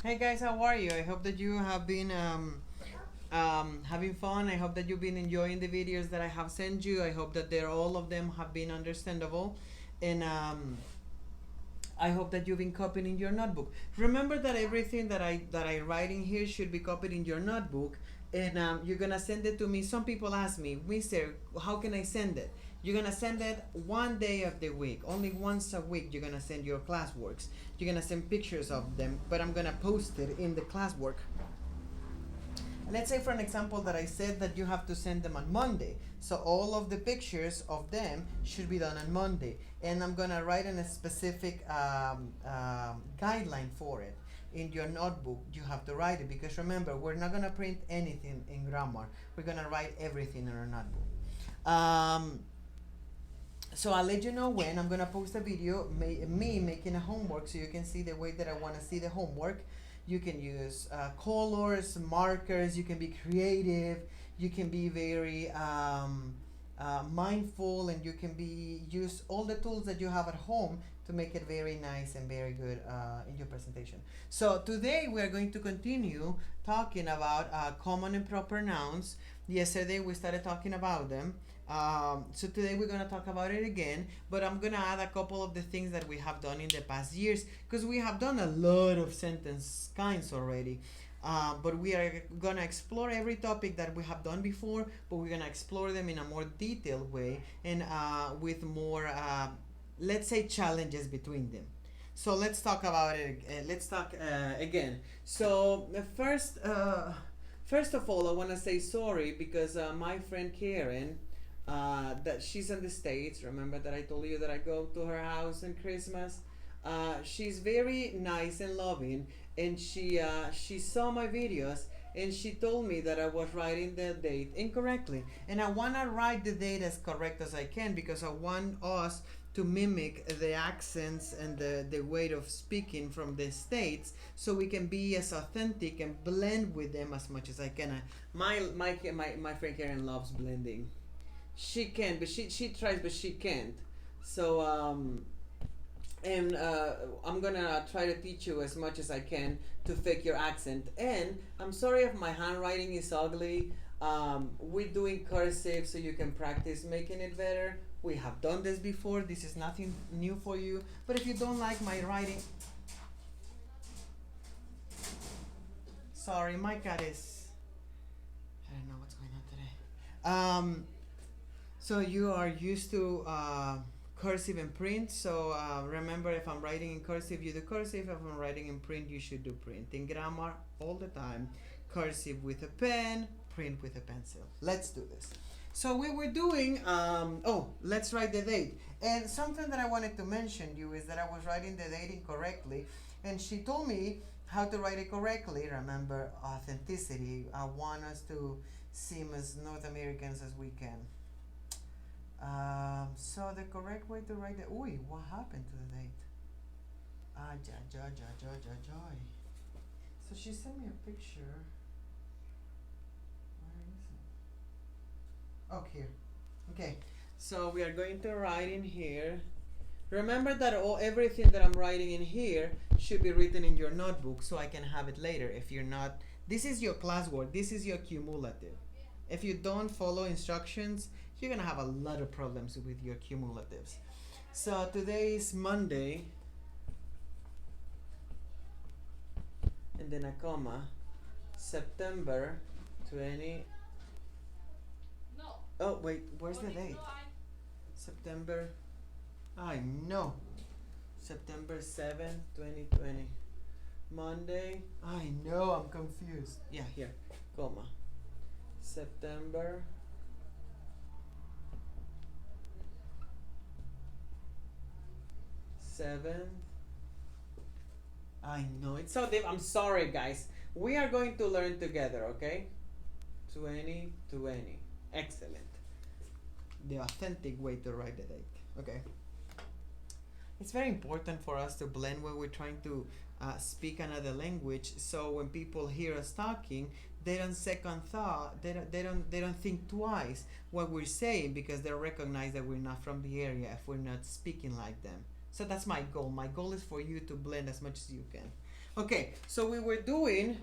Hey guys, how are you? I hope that you have been having fun. I hope that you've been enjoying the videos that I have sent you. I hope that they're all of them have been understandable, and I hope that you've been copying in your notebook. Remember that everything that I write in here should be copied in your notebook, and you're gonna send it to me. Some people ask me, Mister, how can I send it? You're gonna send it one day of the week, only once a week. You're gonna send your classworks. You're gonna send pictures of them, but I'm gonna post it in the classwork. Let's say, for an example, that I said that you have to send them on Monday. So all of the pictures of them should be done on Monday, and I'm gonna write in a specific guideline for it. In your notebook, you have to write it, because remember, we're not gonna print anything in grammar. We're gonna write everything in our notebook. So I'll let you know when I'm gonna post a video, me making a homework, so you can see the way that I want to see the homework. You can use colors, markers. You can be creative. You can be very mindful, and you can be use all the tools that you have at home to make it very nice and very good in your presentation. So today we are going to continue talking about common and proper nouns. Yesterday we started talking about them. So today we're gonna talk about it again, but I'm gonna add a couple of the things that we have done in the past years, because we have done a lot of sentence kinds already. But we are gonna explore every topic that we have done before, but we're gonna explore them in a more detailed way, and with more, let's say, challenges between them. So let's talk about it. Let's talk again. So first of all, I want to say sorry, because my friend Karen, that she's in the States. Remember that I told you that I go to her house on Christmas. She's very nice and loving, and she saw my videos, and she told me that I was writing the date incorrectly, and I want to write the date as correct as I can, because I want us to mimic the accents and the way of speaking from the States, so we can be as authentic and blend with them as much as I can. My friend Karen loves blending. She can, but she tries, but she can't. So and I'm gonna try to teach you as much as I can to fake your accent. And I'm sorry if my handwriting is ugly. We're doing cursive so you can practice making it better. We have done this before. This is nothing new for you. But if you don't like my writing, sorry, my cat is. I don't know what's going on today. So you are used to cursive and print. So remember, if I'm writing in cursive, you do cursive. If I'm writing in print, you should do print. In grammar, all the time, cursive with a pen, print with a pencil. Let's do this. So we were doing, let's write the date. And something that I wanted to mention you is that I was writing the date incorrectly, and she told me how to write it correctly. Remember, authenticity. I want us to seem as North Americans as we can. So the correct way to write it. Uy, what happened to the date? Ah, ja, ja, ja, ja, ja, joy. So she sent me a picture. Where is it? Oh, here. Okay. So we are going to write in here. Remember that everything that I'm writing in here should be written in your notebook, so I can have it later. If you're not, this is your classwork. This is your cumulative. If you don't follow instructions, you're gonna have a lot of problems with your cumulatives. So today is Monday, and then a comma, September 20. No. Oh wait, where's the date? September. I know. September 7th, 2020. Monday. I know, I'm confused. Yeah, here, comma. September 7th. I know, it's so deep. I'm sorry, guys. We are going to learn together, okay? 2020. Excellent. The authentic way to write the date. Okay. It's very important for us to blend when we're trying to speak another language. So when people hear us talking, they don't second thought. They don't think twice what we're saying, because they recognize that we're not from the area if we're not speaking like them. So that's my goal. My goal is for you to blend as much as you can. Okay, so we were doing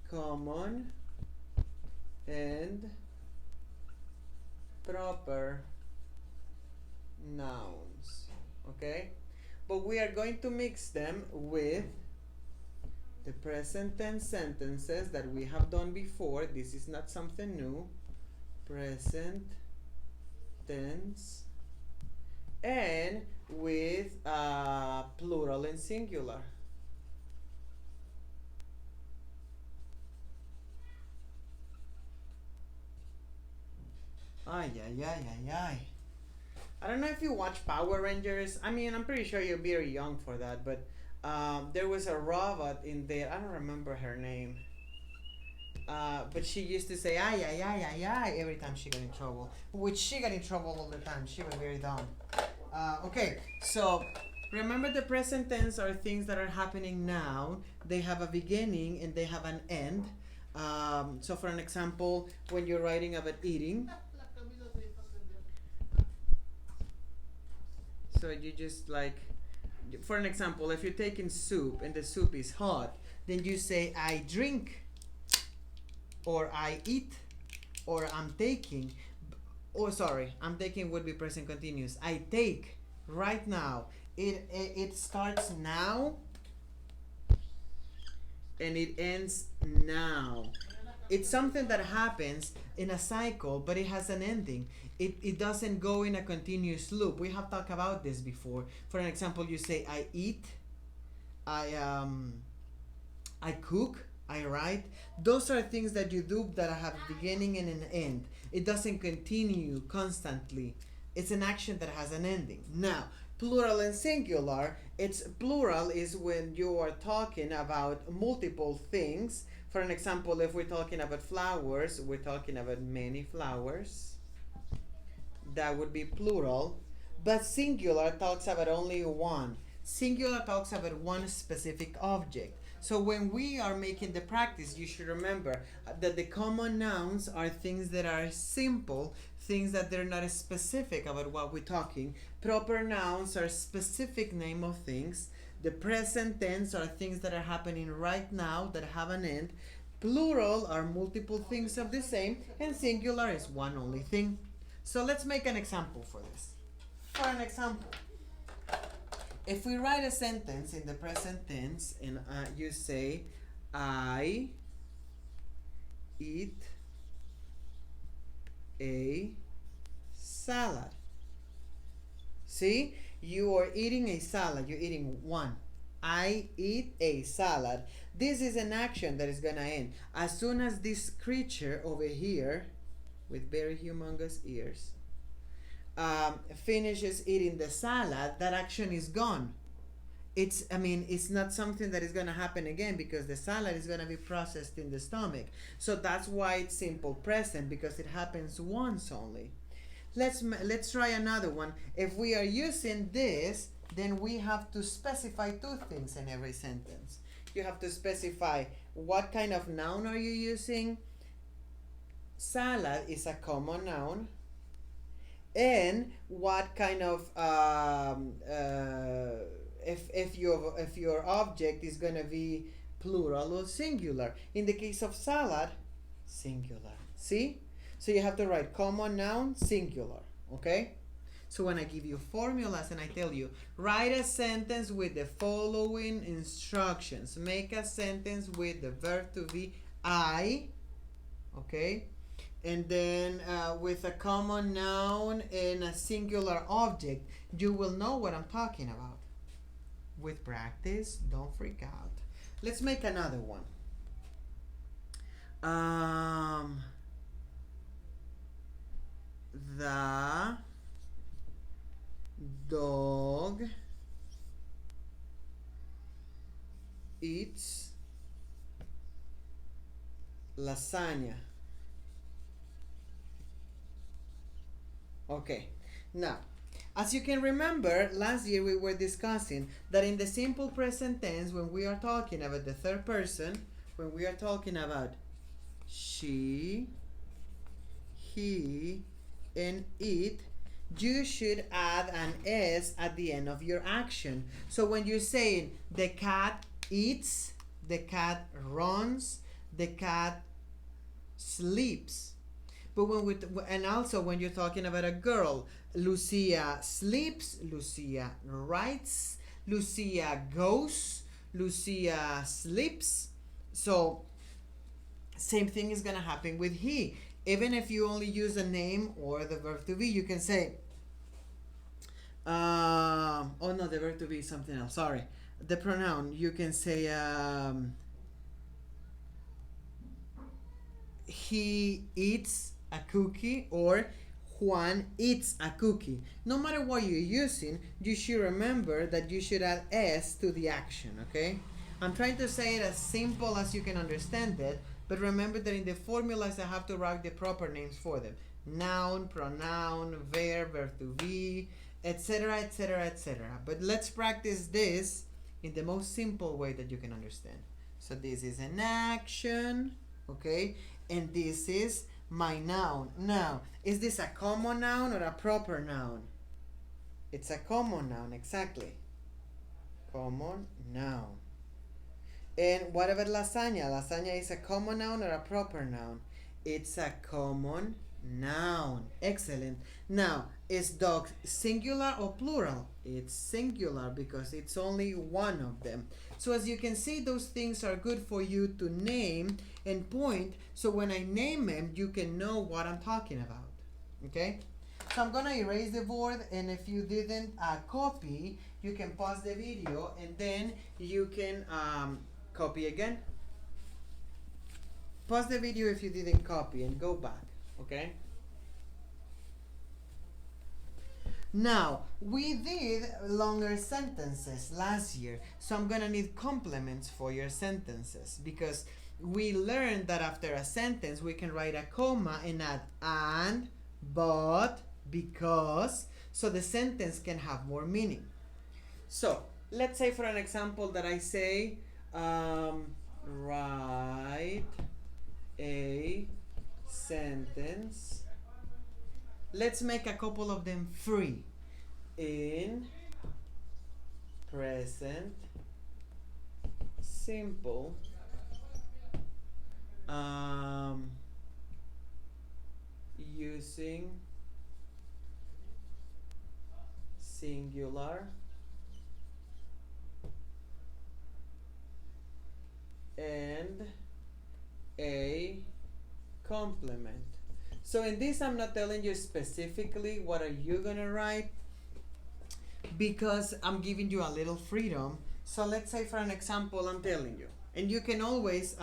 common and proper nouns, okay? But we are going to mix them with the present tense sentences that we have done before. This is not something new. Present tense and with plural and singular. Ay, ay, ay, ay, ay. I don't know if you watch Power Rangers. I mean, I'm pretty sure you're very young for that, but there was a robot in there. I don't remember her name. But she used to say ay ay ay ay ay every time she got in trouble. Which she got in trouble all the time. She was very dumb. Okay, so remember the present tense are things that are happening now. They have a beginning and they have an end. So for an example, when you're writing about eating, so you just like, for an example, if you're taking soup and the soup is hot, then you say I drink, or I eat, or I'm taking. Oh, sorry, I'm taking would be present continuous. I take right now. It starts now and it ends now. It's something that happens in a cycle, but it has an ending. It doesn't go in a continuous loop. We have talked about this before. For an example, you say I eat, I cook, I write. Those are things that you do that have a beginning and an end. It doesn't continue constantly. It's an action that has an ending. Now, plural and singular, it's plural is when you are talking about multiple things. For an example, if we're talking about flowers, we're talking about many flowers. That would be plural. But singular talks about only one. Singular talks about one specific object. So when we are making the practice, you should remember that the common nouns are things that are simple, things that they're not specific about what we're talking. Proper nouns are specific name of things. The present tense are things that are happening right now that have an end. Plural are multiple things of the same, and singular is one only thing. So let's make an example for this. For an example, if we write a sentence in the present tense and you say, I eat a salad. See, you are eating a salad. You're eating one. I eat a salad. This is an action that is going to end. As soon as this creature over here, with very humongous ears, finishes eating the salad, that action is gone. It's not something that is going to happen again because the salad is going to be processed in the stomach. So that's why it's simple present, because it happens once only. Let's try another one. If we are using this, then we have to specify two things in every sentence. You have to specify what kind of noun are you using. Salad is a common noun. And what kind of if your object is going to be plural or singular. In the case of salad, singular. See? So you have to write common noun, singular. Okay? So when I give you formulas and I tell you, write a sentence with the following instructions. Make a sentence with the verb to be I. Okay? And then with a common noun and a singular object, you will know what I'm talking about. With practice, don't freak out. Let's make another one. The dog eats lasagna. Okay, now, as you can remember, last year we were discussing that in the simple present tense, when we are talking about the third person, when we are talking about she, he, and it, you should add an S at the end of your action. So when you're saying the cat eats, the cat runs, the cat sleeps. But and also when you're talking about a girl, Lucia sleeps, Lucia writes, Lucia goes, Lucia sleeps. So same thing is gonna happen with he. Even if you only use a name or the verb to be, you can say, oh no, the verb to be is something else. Sorry, the pronoun. You can say he eats a cookie or Juan eats a cookie. No matter what you're using, you should remember that you should add s to the action. Okay, I'm trying to say it as simple as you can understand it, but remember that in the formulas I have to write the proper names for them: noun, pronoun, verb to be, etc., etc., etc. But let's practice this in the most simple way that you can understand. So this is an action, okay, and this is my noun. Now, is this a common noun or a proper noun? It's a common noun, exactly. Common noun. And what about lasagna? Lasagna is a common noun or a proper noun? It's a common noun. Excellent. Now, is dog singular or plural? It's singular because it's only one of them. So as you can see, those things are good for you to name and point. So when I name them, you can know what I'm talking about. Okay? So I'm gonna erase the board, and if you didn't copy, you can pause the video and then you can copy again. Pause the video if you didn't copy and go back. Okay? Now, we did longer sentences last year, so I'm gonna need complements for your sentences because we learned that after a sentence we can write a comma and add and, but, because, so the sentence can have more meaning. So, let's say for an example that I say, write a sentence. Let's make a couple of them free. In present simple, using singular and a complement. So in this, I'm not telling you specifically what are you gonna write because I'm giving you a little freedom. So let's say for an example, I'm telling you, and you can always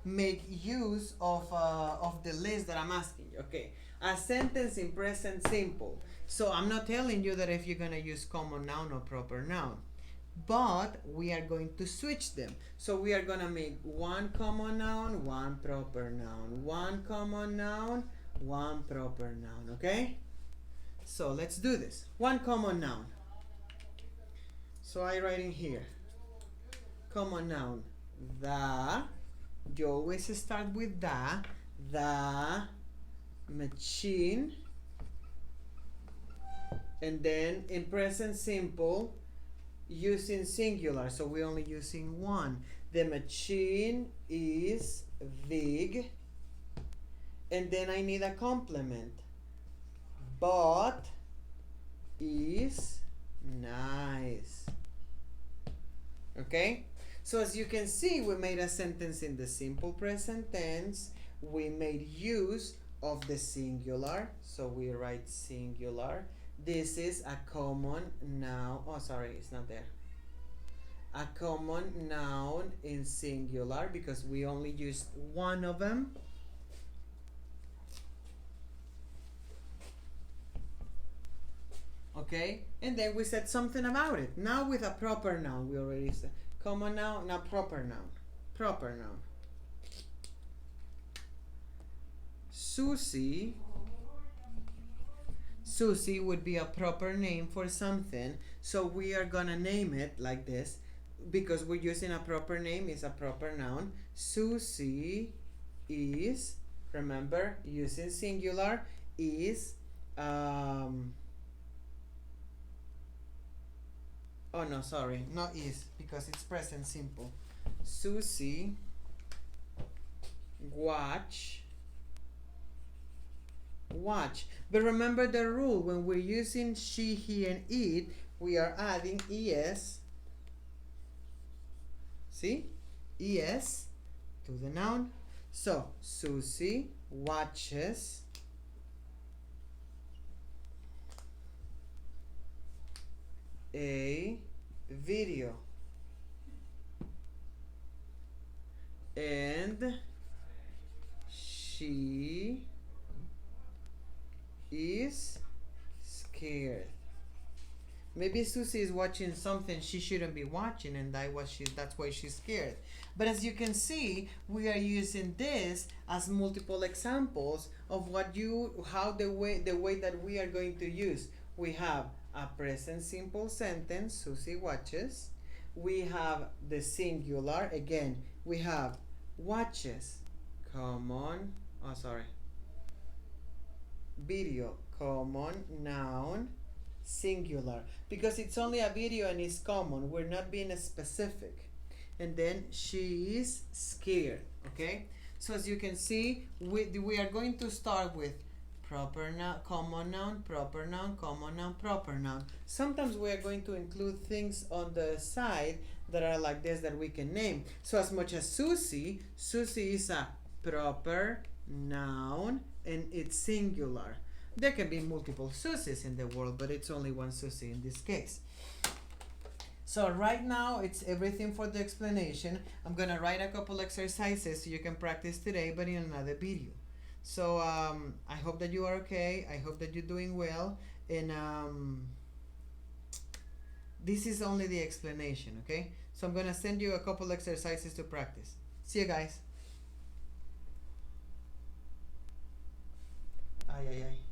make use of the list that I'm asking you. Okay, a sentence in present simple. So I'm not telling you that if you're gonna use common noun or proper noun, but we are going to switch them. So we are gonna make one common noun, one proper noun, one common noun, one proper noun. Okay, so let's do this. One common noun. So I write in here common noun, the, you always start with the machine, and then in present simple using singular, so we're only using one. The machine is big, and then I need a complement, but is nice. Okay, so as you can see, we made a sentence in the simple present tense. We made use of the singular, so we write singular. This is a common noun. Oh, sorry, it's not there. A common noun in singular because we only used one of them. Okay, and then we said something about it. Now with a proper noun, we already said common noun, now proper noun. Proper noun. Susie would be a proper name for something, so we are gonna name it like this because we're using a proper name, is a proper noun. Susie is, remember, using singular, is Oh no, sorry, not is because it's present simple. Susie watch. But remember the rule, when we're using she, he, and it, we are adding es. See? Es to the noun. So Susie watches a video and she is scared. Maybe Susie is watching something she shouldn't be watching, and that's why she's scared. But as you can see, we are using this as multiple examples of the way that we are going to use. We have a present simple sentence, Susie watches. We have the singular, again, we have watches, common, oh sorry, video, common noun, singular, because it's only a video and it's common, we're not being specific. And then she is scared. Okay, so as you can see, we are going to start with proper noun, common noun, proper noun, common noun, proper noun. Sometimes we are going to include things on the side that are like this that we can name. So as much as Susie is a proper noun and it's singular. There can be multiple Susies in the world, but it's only one Susie in this case. So right now it's everything for the explanation. I'm gonna write a couple exercises so you can practice today, but in another video. So I hope that you are okay. I hope that you're doing well. And this is only the explanation, okay? So I'm gonna send you a couple exercises to practice. See you guys. Ay, ay, ay.